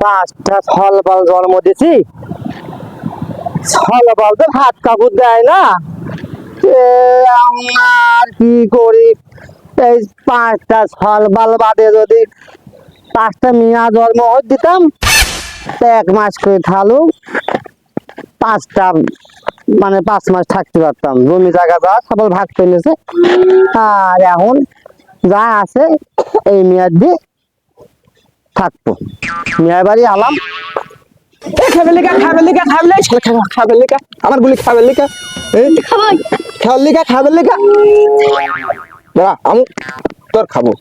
পাঁচটা ছলবাল জন্ম দিছি, ছলবাল তো ভাত কাপড় দেয় না। আমার কি করি, এই পাঁচটা ছলবাল বাদে যদি পাঁচটা মিয়া জন্ম দিতাম, 1 মাস করে থালু পাঁচটা, মানে 5 মাস থাকতে পারতাম। জমি জায়গা যা সবাই ভাগ করে নিয়েছে, আর এখন যা আছে এই মেয়াদ দিয়ে থাকবো। মেয়ের বাড়ি আলাম, আমার গুলি খাবে লিখা, খাবে লিখা দাঁড়া, আমি তোর খাবো।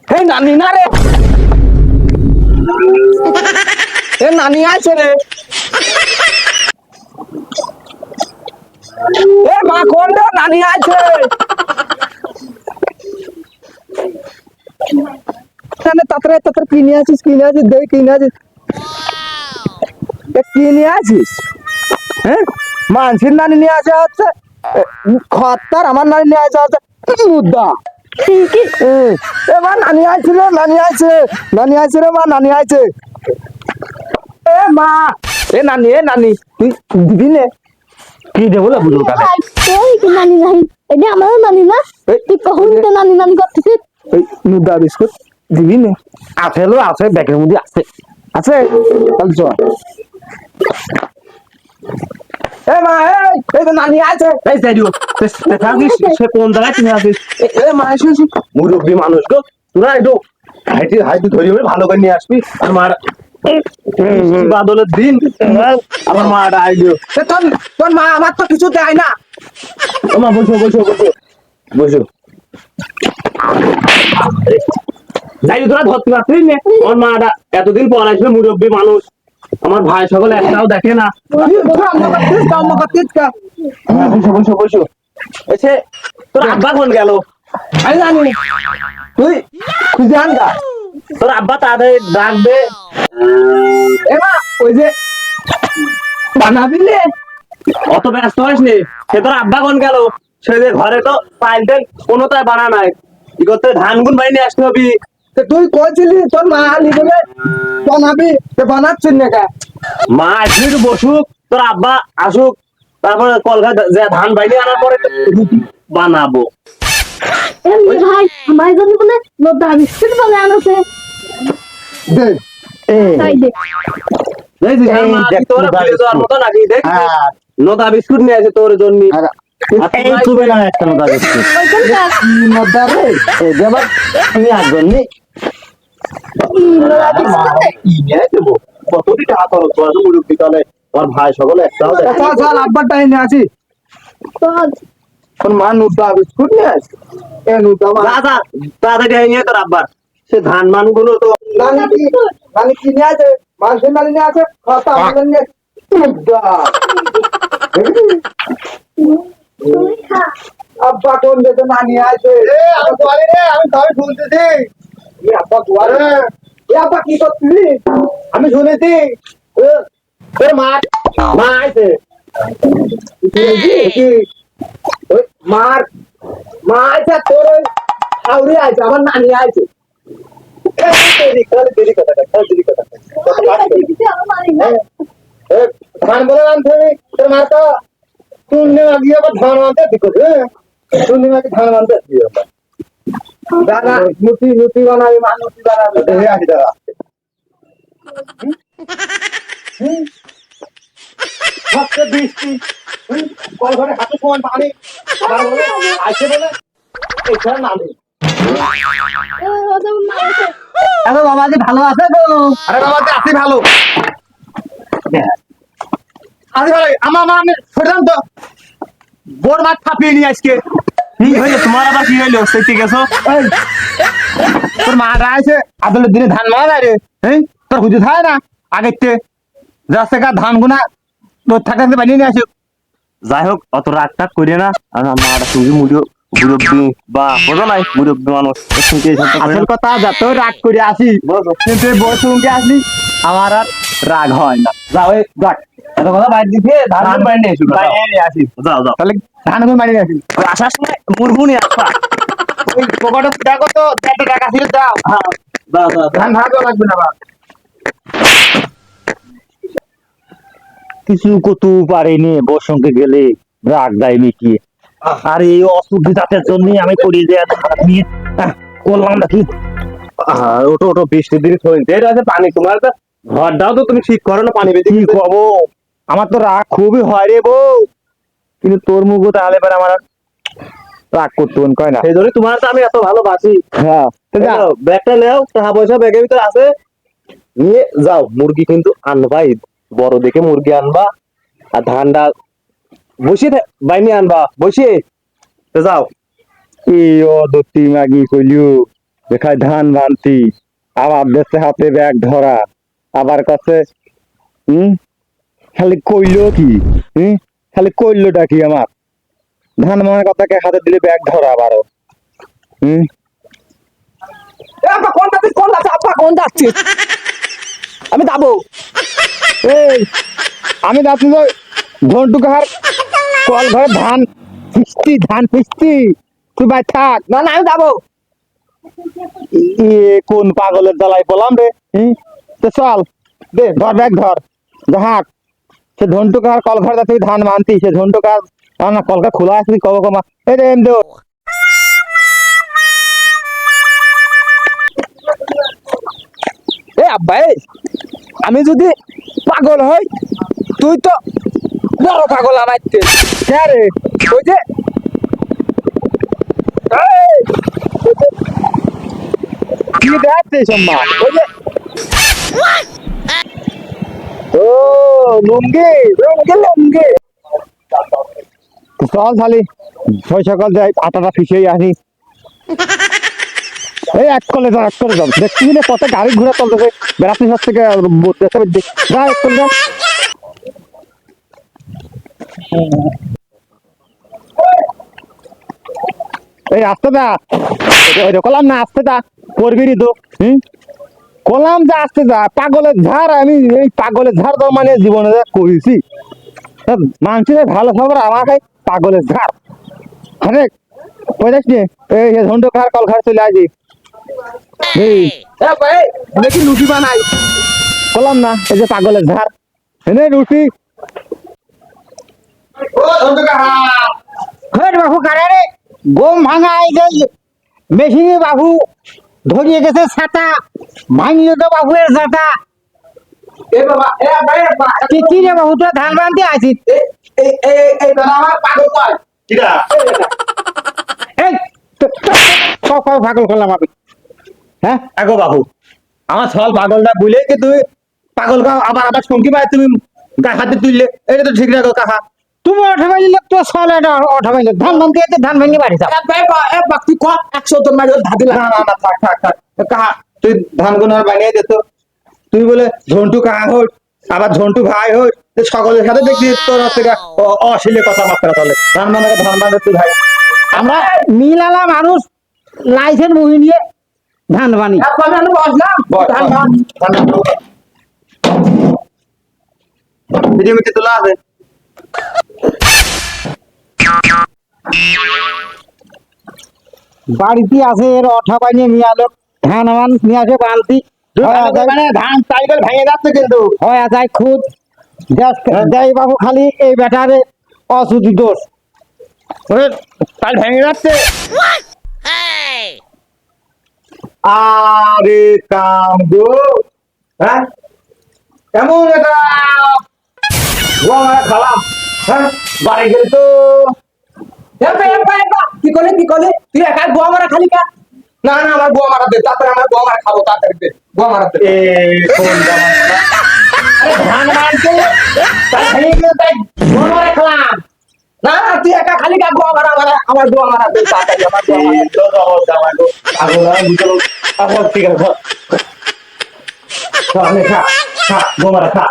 হে নানি না রে, এ নানি আছে রে, এ মা কোন রে, নানি আছে। তাড়াতাড়ি কিনে আছিস, দেখ কিনে আছিস, হ্যাঁ মানসির নানি নিয়ে আসা হচ্ছে, খত্তার আমার নানি নিয়ে আসা হচ্ছে মুদ্দা। এবার নানি আছে রে, নানি আছে রে মা, নানি আছে। এ মা, এ নানি তুই দিবি নে, কি দেবো না বুঝলো কালে নানি নাই, এটা আমারও নানি না, তুই কখন নানি নানি করতেছিস? এই মুদ্দা বিস্কুট দিবি নে, আছে লো, আছে ব্যাগের মধ্যে আছে, আছে তাহলে চল। এ মা, এই তো নানি আছে, এই যাইও সে কোন জায়গায় তুমি আছিস? এ মা এসে মুরব্বী মানুষ গো, তোরা একটু হাইটি ধরি ভালো করে নিয়ে আসবি। আর মার বাদলের দিন আমার মা আইডিও, তোর মা আমার তো কিছু দেয় না। মা বসো যাই, তোরা ধরতে পারছিস না, আমার মাটা এতদিন পর আসবে, মুরব্বী মানুষ, আমার ভাই সকল একটাও দেখে না। বসো এসে তোর আব্বা কোন গেল? আমি জানি, তুই খুঁজে আন গা, তোর আব্বা তাদের ডাকবে। এমা ওই যে বানাবি রে, অত ব্যস্ত হইস নি, সে তোর আব্বা কোন গেল? সে যে ঘরে তো পাইলটেন কোনোটাই বানা নাই, কি করতে ধান গুন বাইনে আসতে হবি। তুই কইছিলি তোর মা লিখবে বানাবি, বানাচ্ছিস না কে? মা আসবি, একটু বসুক, তোর আব্বা আসুক, তারপরে কলকা যে ধান বাইনে আনার পরে রুটি বানাবো। ভাই আমার জন্য বলে নদা বিস্কুট বলে আনছে, নদা বিস্কুট নিয়ে আছে তোর জন্য। একটা নদা বিস্কুট তুমি আসবেন নি, কতটি টাকা খরচ করে মুরব্বী কালে, আমার ভাই সকলে একটাও আব্বারটা এনে আছি, মা নুদা বিস্কুট নিয়ে আসে, তোর আব্বার সে ধান মান গুলো তো নানি কিনে আছে, মানুষের নানি নিয়ে আছে, আব্বা কোন যেতে নানি আছে, আমি শুনতেছি আব্বা দুয়ারে, আব্বা কি করছিলি? আমি শুনেছি মা আছে, মা আছে, তোর হাওড়ে আছে, আমার নানি আছে। ধান বলে আনতে তোর মা তো পূর্ণিমা গিয়ে আবার ধান আনতে দিক, পূর্ণিমাকে ধান আনতে দিয়ে দাদা মুটি বানাবি, মানুষই বানাবি, আসি দাদা বৃষ্টি কল ঘরে হাতে সমান পানি আসে বলে এখানে নামে। আরে বাবাজি ভালো আছে তো? আরে বাবাজি আছি ভালো, আরে ভালো আমার আমি ছড়লাম তো বোর মাছ ফাপিয়ে নিয়ে আজকে। কি হইলো তোমার, আবার কি হইলো? সেটি গেছো তোর মাটা আছে আদলের দিনে ধান মারা যায় রে, হ্যাঁ তোর খুঁজে থাকে না আগের যাচ্ছে গা ধান গুনা তোর থাকতে বানিয়ে নিয়ে আসে। যাই হোক অত রাগ টাগ করিয়ে না, মাটা সঙ্গে মুরব্বী বা বোঝো নাই, মুরব্বী মানুষ আসল কথা, যত রাগ করে আসি কিন্তু বউর সঙ্গে আসলি আমার আর রাগ হয় না। যাও দেখ এত কথা বাইরে দিকে ধান বাইরে নিয়ে আসি, যাও তাহলে ধান গুলো বাইরে নিয়ে আসি, আসার সময় মুরগু নিয়ে আসবা। ওই পকেটে দেখো তো 4 টাকা ছিল দাও। হ্যাঁ দাও দাও দাও। ধান ভাগও লাগবে না বাপ। কিছু কত পারিনি বউর সঙ্গে গেলে রাগ দেয় মিটিয়ে। আর এই অসুবিধাটার জন্য আমি করি যে এত খারাপ নিয়ে করলাম নাকি। ওটো ওটো বৃষ্টির দিন থইতে আছে পানি তোমার তো ঘরটাও তো তুমি ঠিক করো না পানি বেঁধে কি কব, আমার তো রাগ খুবই হয় রে বউ, কিন্তু তোর মুখ তাহলে পরে আমার আর রাগ করতে মন কয় না। সেই জন্য তোমার তো আমি এত ভালোবাসি। হ্যাঁ ব্যাগটা নাও, টাকা পয়সা ব্যাগের ভিতরে আছে, নিয়ে যাও। মুরগি কিন্তু আনবা, বড় দেখে মুরগি আনবা, আর ধানটা বসিয়ে বাইনি আনবা বসিয়ে। তো যাও। এই অদতি মাগি কইলিও দেখায় ধান ভান্তি, আবার দেশে হাতে ব্যাগ ধরা, আবার কাছে খালি কইলো কি, খালি কইলোটা কি আমার ধান মানের কথাকে হাতে দিলে ব্যাগ ধরা আবারও। কোন যাচ্ছি আমি যাবো। এই আমি যাচ্ছি তো ঘন্টু কাহার কল ঘরে ধান ফিস্তি তুই ভাই থাক। না না আমি যাবো। এ কোন পাগলের জ্বালাই পড়লাম রে। তো চল দে, ধর ব্যাগ ধর, হাঁক। সে ঝন্টু কাহার কল ঘরে যাচ্ছে ধান মানতি, সে ঝন্টু কাহার না কলকা খোলা আছে কব কমা এই রে এম দেও। এ আব্বা, আমি যদি পাগল হই, তুই তো বড় পাগল আমার। কে রে? ওই যে কি দেখছিস সম্মা? ওই যে ও লুঙ্গি লুঙ্গি লুঙ্গি। চল খালি ছয় সকাল যাই আটাটা ফিসেই আসি। এই এক কলে যাও দেখছি না কত গাড়ি ঘোড়া চলতেছে, বেড়াতে সব থেকে যা এক কলে যাও। এই রাস্তাটা কলাম না আসতে যা করবি নি তো কলাম যে আসতে যা, পাগলের ঝাড় আমি এই পাগলের ঝাড় তো মানে জীবনে যা করেছি, মানুষের ভালো খবর আমাকে পাগলের ঝাড় অনেক পয়সা নিয়ে এই ঝন্টু খার কল ঘর চলে আসি। দেখি লুটি বানাই। বললাম না এই যে পাগলের ঝাড় এনে রুটি। ও ধন্দু কাহা হেড বাবু কারে রে গম ভাঙা এই যে মেশিনে বাবু ধরিয়ে গেছে ছাতা, ভাঙিয়ে তো বাবুয়ের ছাতা। এ বাবা এ ভাই কি রে বাবু তো ধান বানতে আছিস? এই দাদা আমার পাগল কয় কিরা এই পাগল করলাম আমি, হ্যাঁ আগো বাবু, আমার সল পাগলটা বুঝলে কি তুমি পাগল কাও, আবার আবার সঙ্গী ভাই তুমি গায়ে হাতে তুললে, এটা তো ঠিক রাখো কাকা। তুমি অঠাবাই লোক তো চলে অঠাবাই লোক ধান ভাঙতে ধান ভেঙে বাড়ি যাও। তুই ক 100 মাইল ধাদি না না না থাক থাক থাক কাহা, তুই ধান গুনার বানিয়ে দে তো। তুই বলে ঝন্টু কাহা হোক, আবার ঝন্টু ভাই হোক, সকলের সাথে দেখবি তোর থেকে অশীলে কথাবার্তা চলে। ধান মানে তুই ভাই। আমরা মিলালা মানুষ লাইসেন্স মুহি নিয়ে ধান বানি। ভিডিওতে তোলা আছে। বাড়িতে আছে এর অঠা বানিয়ে নিয়ে আলো ধান আমান নিয়ে আসে বালতি মানে ধান সাইকেল ভেঙে যাচ্ছে কিন্তু। হয় যায় খুদ যাই বাবু খালি এই ব্যাটারে অসুধি দোষ তাই ভেঙে যাচ্ছে। আরে কাম গো, হ্যাঁ এমন একটা খালাম, হ্যাঁ বাড়ি গেলে তো কি করলে তুই একা গোয়া মারা খালি কা? না না আমার গোয়া মারা দে, তারপরে আমার গোয়া মারা খাবো, তাড়াতাড়ি দে গোয়া মারা দে। ধান মারতে তাই ভেঙে গেলে তাই গোয়া মারা খেলাম। না না তুই একা খালি কা গোয়া মারা, আমার গোয়া মারা দে তাড়াতাড়ি, আমার গোয়া মারা দে। ঠিক আছে আমি খা খা গোয়া মারা খা,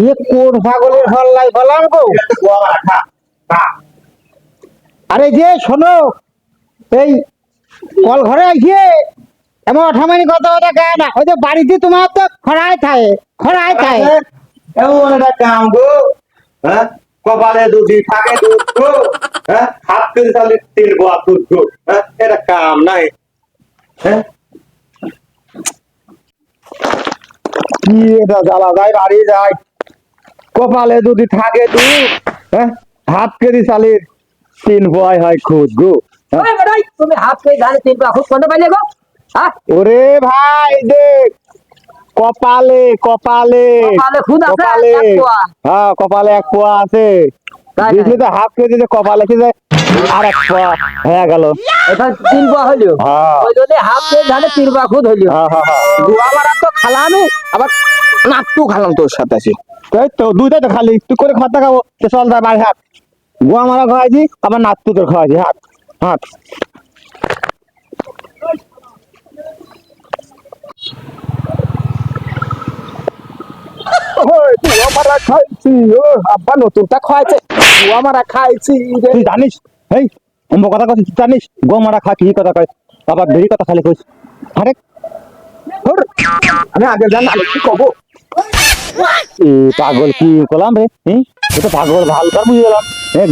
এ কোন পাগলের হল্লাই ফলাম গো। গোয়া মারা খা খা। আরে যে শোনো, এই কল ঘরে আসিয়ে এমন অঠামানি কথা গায়ে না, ওই যে বাড়িতে তোমার তো খরাই থাকে এমন একটা কাম গো, হ্যাঁ কপালে যদি থাকে দুঃখ, হ্যাঁ হাত কেজি চালের 3 পোয়া দুধ, হ্যাঁ এটা কাম নাই, হ্যাঁ কি এটা জ্বালা যায় বাড়ি যায়, কপালে যদি থাকে তুই, হ্যাঁ হাত কেজি চালির 3 পোয়াই হয় খুদ গো। ওই বেটাই তুমি হাত কে ধারে 3 পা খুব কোনটা পাইলে গো? হ্যাঁ ওরে ভাই দেখ, কপালে কপালে কপালে খুদ আছে কপালে, 1 পোয়া। হ্যাঁ কপালে 1 পোয়া আছে, তাই বুঝলি তো হাফ কেজি যে কপালে কি যায় আর 1 পোয়া হয়ে গেল। এটা 3 পা হইলো। হ্যাঁ। ওই যদি হাত কে ধারে 3 পা খুদ হইলো। হ্যাঁ হ্যাঁ হ্যাঁ গুয়া মারা তো খালামি আবার নাট্টু খালাম তোর সাথে আছে। তাই তো দুইটাই তো খালি তুই করে খাতা খাবো তো চল তার বাড়ি হাত, গোয়া মারা খাওয়াইছি আবার নাতু তোর খাওয়াইছি হাত হাত। গুয়া মারা খাইছি ও আব্বা নতুনটা খাইছে গুয়া মারা খাইছি রে। তুই জানিস এই অম্ব কথা কথা তুই জানিস গোয়া মারা খা কি কথা কয় আবার বেরি কথা খালি কইস। আরে ধুর, আমি আগে জানি আমি কি কব। এ পাগল কি করলাম রে, এ তো পাগল ভাল কর বুঝে গেলাম।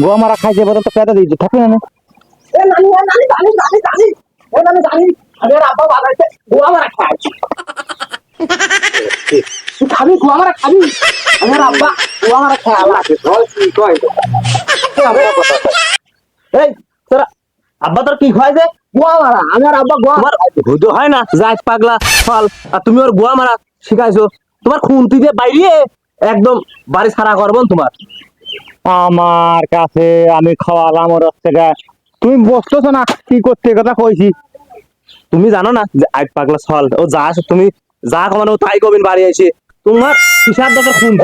গোয়া মারা খাইছে বলে তো পেটে দিয়েছে থাকবে না। এ নানি নানি নানি নানি নানি এ নানি জানি আমি আর আব্বা বাজাইতে গুয়া মারা খাইছি। তুই খাবি গুয়া মারা খাবি? আমি আর আব্বা গুয়া মারা খাওয়া আছে বল কি কয়? এই তোরা আব্বা তোর কি খাইছে? গুয়া মারা। আমি আর আব্বা গুয়া মারা হুদো হয় না যাই পাগলা ফল আর তুমি ওর গুয়া মারা শিখাইছো। তোমার খুনতি দিয়ে বাইরে একদম বাড়ি সারা করবো তোমার। আমার কাছে আমি খাওয়ালাম ওর থেকে, তুমি বসতেছো না কি করতে এ কথা কইছি। তুমি জানো না যে আট পাগলা ছল ও যা তুমি যা কমানো তাই কবিন বাড়ি আইছে তোমার হিসাব দরকার খুন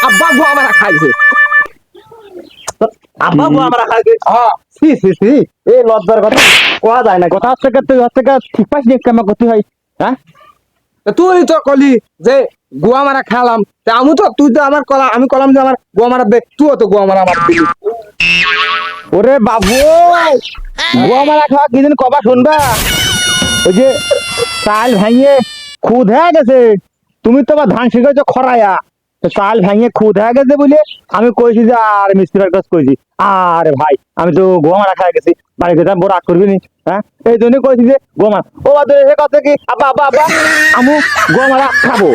আব্বা গো আমরা খাইছে আব্বা গো আমরা খাইছে সি সি সি এই লজ্জার কথা কোয়া যায় না, কথা হচ্ছে তুই হচ্ছে ঠিক পাইস নি কেমন করতে হয়। হ্যাঁ তুই তো কলি যে গোয়া মারা খেলাম আমি তো তুই তো আমার কলা আমি কলাম যে আমার গোয়া মারা দে তুইও তো গোয়া মারা আমার দিলি। ওরে বাবু গোয়া মারা খাওয়া কি দিন কবা শুনবা, ওই যে চাল ভাঙিয়ে খুদ হয়ে গেছে, তুমি তো আবার ধান শিখেছো খরায়া, তো চাল ভাঙিয়ে খুদ হয়ে গেছে বলে আমি কইছি যে আর মিস্ত্রির কাছে কইছি আরে ভাই আমি তো গোয়া মারা খাই গেছি বাড়ি গেছে বড় রাগ করবি নি। হ্যাঁ এই জন্য কইছি যে গোয়া মারা ও বাদ এসে কথা কি আব্বা আব্বা আব্বা আমি গোয়া মারা খাবো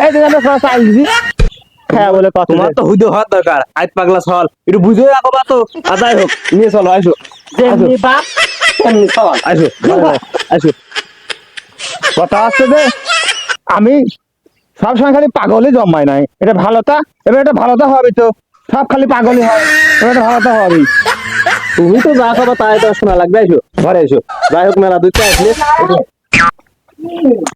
এই জন্য আমি চাল দিছি খায়া বলে কথা। তোমার তো হুইদে হওয়ার দরকার আট পাগলা ছল একটু বুঝে রাখো বা তো যাই হোক নিয়ে চলো আইসো যেমনি বাপ তেমনি ছল আইসো আইসো। কথা হচ্ছে যে আমি সবসময় খালি পাগলই জন্মাই নাই, এটা ভালোটা এবার এটা ভালোটা হবে তো সব খালি পাগলই হয় এবার এটা ভালোটা হবে। তুমি তো যা খাবা তাই তো শোনা লাগবে আইসো ঘরে আইসো যাই হোক মেলা দুইটা আসলে